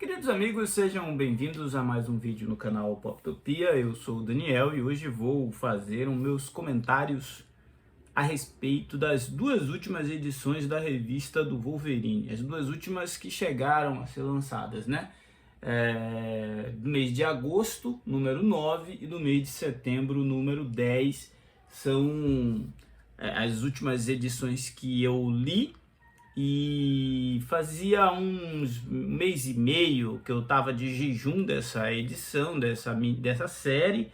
Queridos amigos, sejam bem-vindos a mais um vídeo no canal Poptopia. Eu sou o Daniel e hoje vou fazer os meus comentários a respeito das duas últimas edições da revista do Wolverine. As duas últimas que chegaram a ser lançadas, né? Do mês de agosto, número 9, e do mês de setembro, número 10. São as últimas edições que eu li. E fazia um mês e meio que eu estava de jejum dessa edição, dessa série,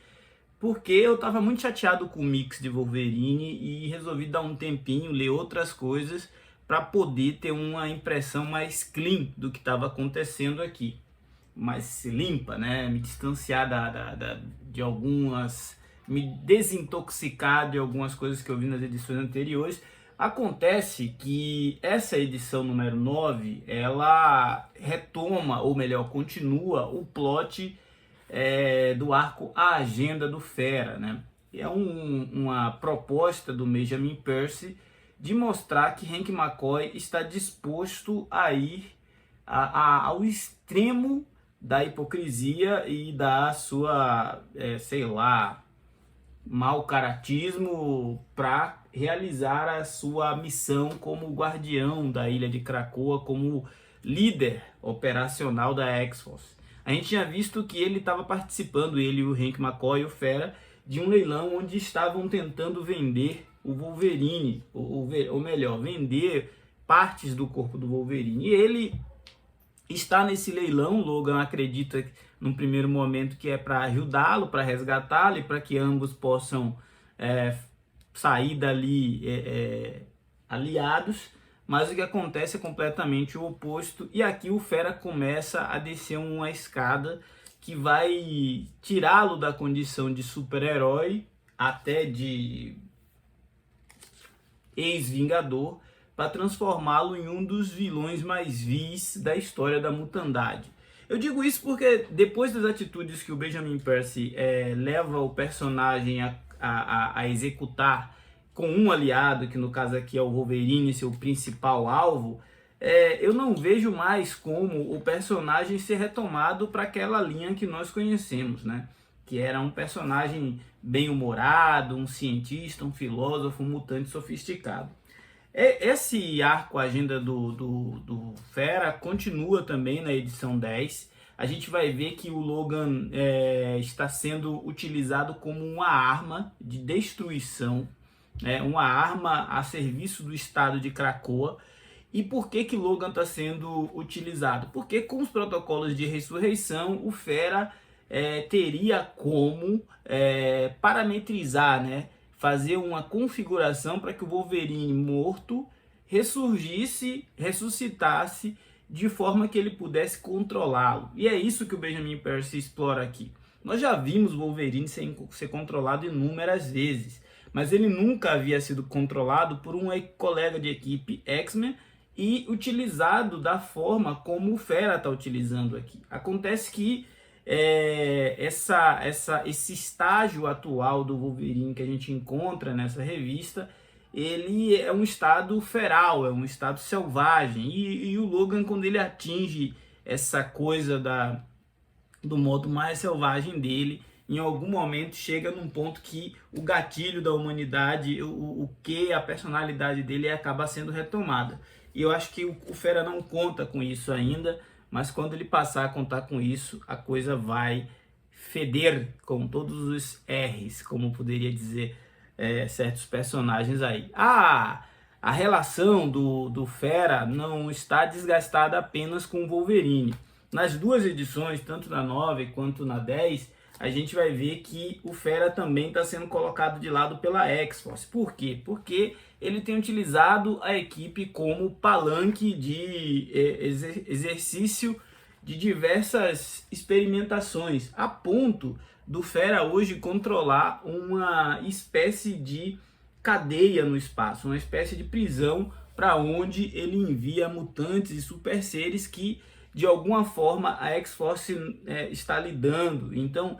porque eu estava muito chateado com o mix de Wolverine e resolvi dar um tempinho, ler outras coisas para poder ter uma impressão mais clean do que estava acontecendo aqui, mais limpa, né? Me distanciar de algumas, me desintoxicar de algumas coisas que eu vi nas edições anteriores. Acontece que essa edição número 9, ela retoma, ou melhor, continua o plot do arco A Agenda do Fera, né? É uma proposta do Benjamin Percy de mostrar que Hank McCoy está disposto a ir ao extremo da hipocrisia e da sua, sei lá, mau caratismo para realizar a sua missão como guardião da ilha de Krakoa, como líder operacional da X-Force. A gente tinha visto que ele estava participando, ele e o Hank McCoy, o Fera, de um leilão onde estavam tentando vender o Wolverine, ou melhor, vender partes do corpo do Wolverine. E ele está nesse leilão. Logan acredita num primeiro momento que é para ajudá-lo, para resgatá-lo e para que ambos possam sair dali aliados, mas o que acontece é completamente o oposto, e aqui o Fera começa a descer uma escada que vai tirá-lo da condição de super-herói, até de ex-vingador, para transformá-lo em um dos vilões mais vis da história da mutandade. Eu digo isso porque depois das atitudes que o Benjamin Percy leva o personagem a executar com um aliado, que no caso aqui é o Wolverine, seu principal alvo, eu não vejo mais como o personagem ser retomado para aquela linha que nós conhecemos, né? Que era um personagem bem-humorado, um cientista, um filósofo, um mutante sofisticado. Esse arco Agenda do Fera continua também na edição 10. A gente vai ver que o Logan está sendo utilizado como uma arma de destruição, uma arma a serviço do estado de Krakoa. E por que Logan está sendo utilizado? Porque com os protocolos de ressurreição, o Fera teria como parametrizar, né? Fazer uma configuração para que o Wolverine morto ressuscitasse de forma que ele pudesse controlá-lo. E é isso que o Benjamin Percy explora aqui. Nós já vimos o Wolverine ser controlado inúmeras vezes, mas ele nunca havia sido controlado por um colega de equipe X-Men e utilizado da forma como o Fera está utilizando aqui. Acontece que esse estágio atual do Wolverine que a gente encontra nessa revista, ele é um estado feral, é um estado selvagem, e o Logan, quando ele atinge essa coisa do modo mais selvagem dele, em algum momento chega num ponto que o gatilho da humanidade, a personalidade dele acaba sendo retomada. E eu acho que o Fera não conta com isso ainda, mas quando ele passar a contar com isso, a coisa vai feder com todos os R's, como poderia dizer certos personagens aí. A relação do Fera não está desgastada apenas com o Wolverine. Nas duas edições, tanto na 9 quanto na 10, a gente vai ver que o Fera também está sendo colocado de lado pela X-Force. Por quê? Porque ele tem utilizado a equipe como palanque de exercício de diversas experimentações, a ponto do Fera hoje controlar uma espécie de cadeia no espaço, uma espécie de prisão para onde ele envia mutantes e super seres que de alguma forma a X-Force está lidando. Então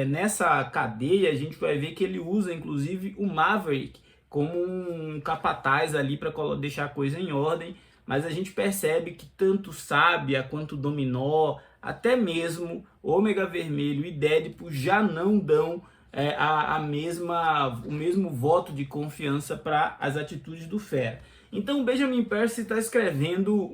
nessa cadeia a gente vai ver que ele usa inclusive o Maverick como um capataz ali para deixar a coisa em ordem, mas a gente percebe que tanto Sábia quanto Dominó, até mesmo Ômega Vermelho e Dédimo já não dão o mesmo voto de confiança para as atitudes do Fera. Então Benjamin Percy está escrevendo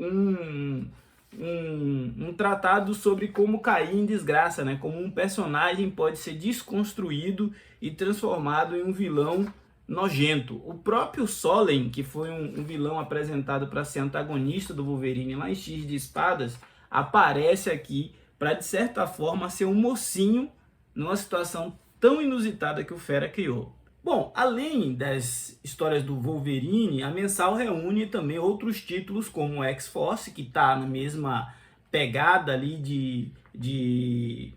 um tratado sobre como cair em desgraça, né? Como um personagem pode ser desconstruído e transformado em um vilão nojento. O próprio Solem, que foi um vilão apresentado para ser antagonista do Wolverine lá em X de Espadas, aparece aqui para, de certa forma, ser um mocinho numa situação tão inusitada que o Fera criou. Bom, além das histórias do Wolverine, a mensal reúne também outros títulos como X-Force, que está na mesma pegada ali de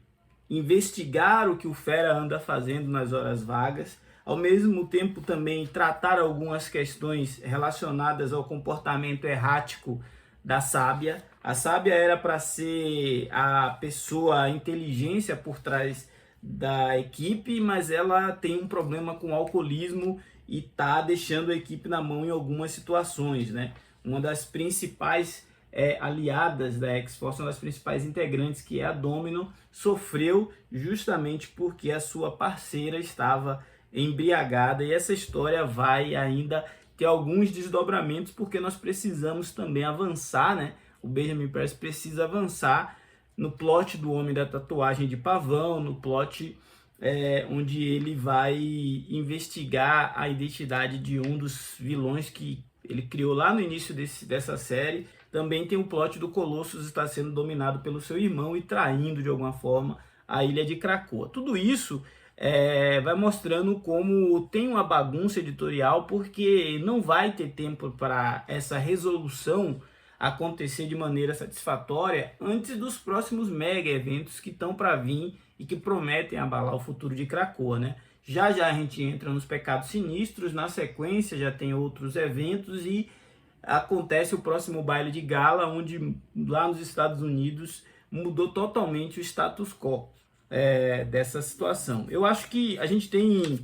investigar o que o Fera anda fazendo nas horas vagas, ao mesmo tempo também tratar algumas questões relacionadas ao comportamento errático da Sábia. A Sábia era para ser a pessoa, a inteligência por trás da equipe, mas ela tem um problema com o alcoolismo e tá deixando a equipe na mão em algumas situações, né? Uma das principais aliadas da X-Force, uma das principais integrantes, que é a Domino, sofreu justamente porque a sua parceira estava embriagada, e essa história vai ainda ter alguns desdobramentos, porque nós precisamos também avançar, né? O Benjamin Percy precisa avançar no plot do Homem da Tatuagem de Pavão, no plot onde ele vai investigar a identidade de um dos vilões que ele criou lá no início dessa série. Também tem o plot do Colossus estar sendo dominado pelo seu irmão e traindo de alguma forma a ilha de Krakoa. Tudo isso vai mostrando como tem uma bagunça editorial, porque não vai ter tempo para essa resolução acontecer de maneira satisfatória antes dos próximos mega eventos que estão para vir e que prometem abalar o futuro de Krakoa, né? Já a gente entra nos Pecados Sinistros, na sequência já tem outros eventos e acontece o próximo baile de gala, onde lá nos Estados Unidos mudou totalmente o status quo dessa situação. Eu acho que a gente tem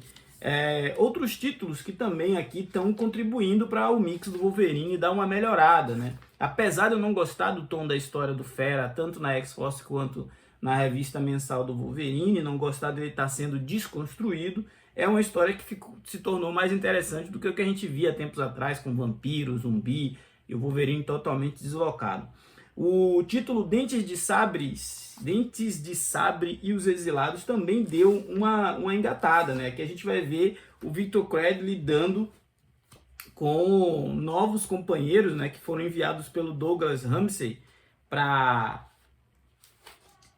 outros títulos que também aqui estão contribuindo para o mix do Wolverine dar uma melhorada, né? Apesar de eu não gostar do tom da história do Fera, tanto na X-Force quanto na revista mensal do Wolverine, não gostar dele estar sendo desconstruído, é uma história que se tornou mais interessante do que o que a gente via tempos atrás, com vampiro, zumbi e o Wolverine totalmente deslocado. O título Dentes de Sabre e os Exilados também deu uma engatada, né? Que a gente vai ver o Victor Crad lidando com novos companheiros, né, que foram enviados pelo Douglas Ramsey para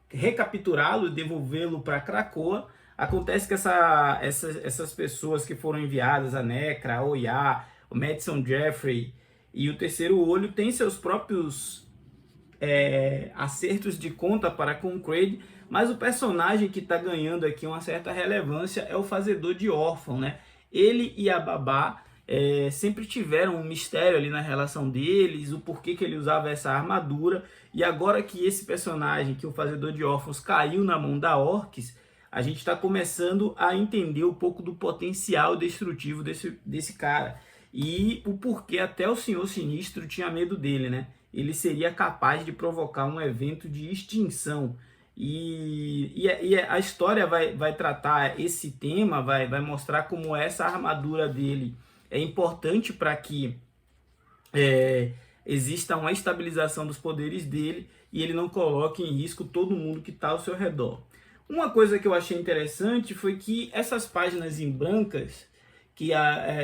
recapturá-lo e devolvê-lo para Krakoa. Acontece que essas pessoas que foram enviadas, a Necra, a Oya, o Madison Jeffrey e o Terceiro Olho, têm seus próprios acertos de conta para com o Creed, mas o personagem que está ganhando aqui uma certa relevância é o Fazedor de Órfão, né? Ele e a Babá sempre tiveram um mistério ali na relação deles, o porquê que ele usava essa armadura, e agora que esse personagem, que o Fazedor de Órfãos, caiu na mão da Orcs, a gente está começando a entender um pouco do potencial destrutivo desse cara, e o porquê até o Senhor Sinistro tinha medo dele, né? Ele seria capaz de provocar um evento de extinção, e a história vai tratar esse tema, vai mostrar como essa armadura dele é importante para que exista uma estabilização dos poderes dele e ele não coloque em risco todo mundo que está ao seu redor. Uma coisa que eu achei interessante foi que essas páginas em brancas, que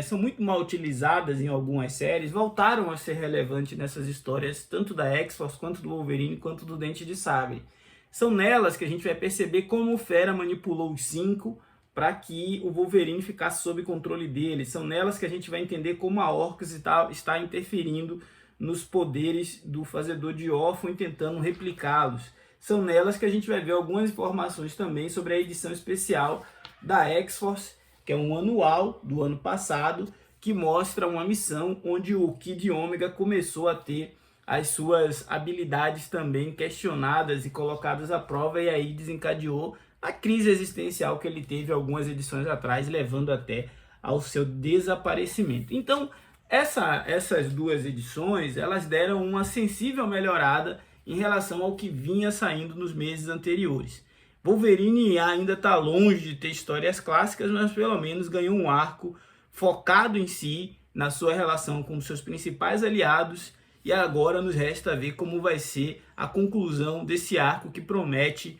são muito mal utilizadas em algumas séries, voltaram a ser relevantes nessas histórias, tanto da X-Force, quanto do Wolverine, quanto do Dente de Sabre. São nelas que a gente vai perceber como o Fera manipulou os 5 para que o Wolverine ficasse sob controle dele. São nelas que a gente vai entender como a Orcs está interferindo nos poderes do Fazedor de Órfão e tentando replicá-los. São nelas que a gente vai ver algumas informações também sobre a edição especial da X-Force, que é um anual do ano passado, que mostra uma missão onde o Kid Ômega começou a ter as suas habilidades também questionadas e colocadas à prova, e aí desencadeou a crise existencial que ele teve algumas edições atrás, levando até ao seu desaparecimento. Então, Essas duas edições, elas deram uma sensível melhorada em relação ao que vinha saindo nos meses anteriores. Wolverine ainda está longe de ter histórias clássicas, mas pelo menos ganhou um arco focado em si, na sua relação com seus principais aliados, e agora nos resta ver como vai ser a conclusão desse arco que promete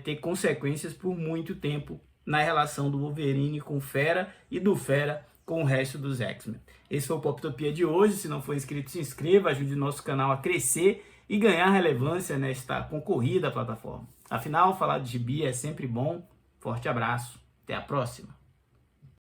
ter consequências por muito tempo na relação do Wolverine com o Fera e do Fera com o resto dos X-Men. Esse foi o Poptopia de hoje. Se não for inscrito, se inscreva, ajude o nosso canal a crescer e ganhar relevância nesta concorrida plataforma. Afinal, falar de gibi é sempre bom. Forte abraço, até a próxima!